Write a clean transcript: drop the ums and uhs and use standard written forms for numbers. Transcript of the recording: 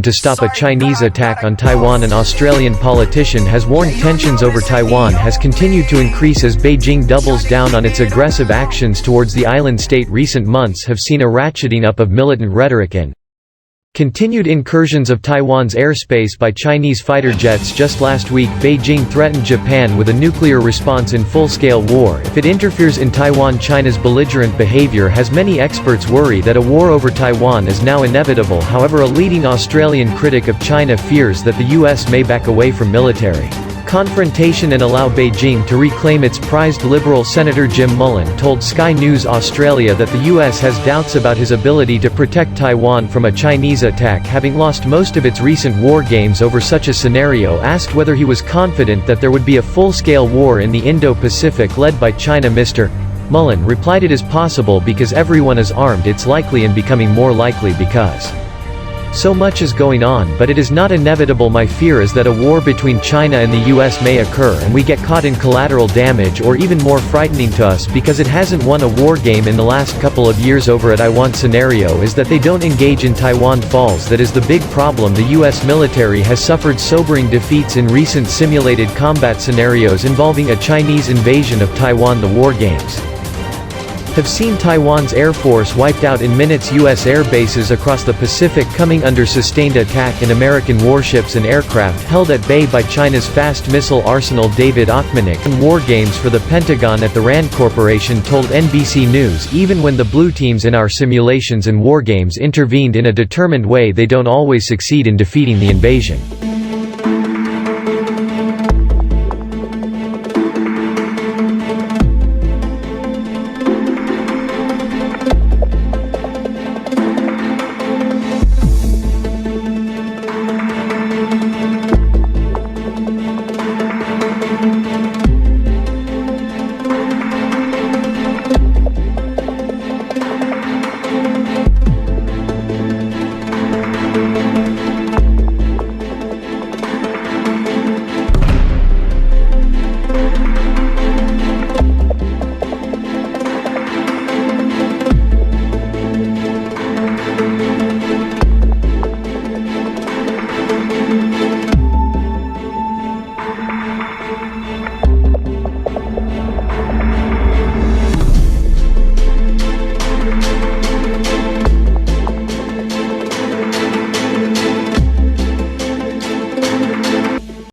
to stop a Chinese attack on Taiwan. An Australian politician has warned tensions over Taiwan has continued to increase as Beijing doubles down on its aggressive actions towards the island state. Recent months have seen a ratcheting up of militant rhetoric and continued incursions of Taiwan's airspace by Chinese fighter jets. Just last week, Beijing threatened Japan with a nuclear response in full-scale war if it interferes in Taiwan. China's belligerent behavior has many experts worry that a war over Taiwan is now inevitable. However, a leading Australian critic of China fears that the US may back away from military confrontation and allow Beijing to reclaim its prized liberal. Senator Jim Molan told Sky News Australia that the US has doubts about his ability to protect Taiwan from a Chinese attack, having lost most of its recent war games over such a scenario. Asked whether he was confident that there would be a full-scale war in the Indo-Pacific led by China, Mr. Molan replied, "It is possible because everyone is armed. It's likely and becoming more likely because so much is going on, but it is not inevitable. My fear is that a war between China and the US may occur and we get caught in collateral damage, or even more frightening to us because it hasn't won a war game in the last couple of years over it. I want scenario is that they don't engage in Taiwan Falls. That is the big problem. The US military has suffered sobering defeats in recent simulated combat scenarios involving a Chinese invasion of Taiwan. The war games have seen Taiwan's Air Force wiped out in minutes. US air bases across the Pacific coming under sustained attack, and American warships and aircraft held at bay by China's fast missile arsenal. David Ochmanik, war games for the Pentagon at the RAND Corporation, told NBC News, "Even when the blue teams in our simulations and war games intervened in a determined way, they don't always succeed in defeating the invasion.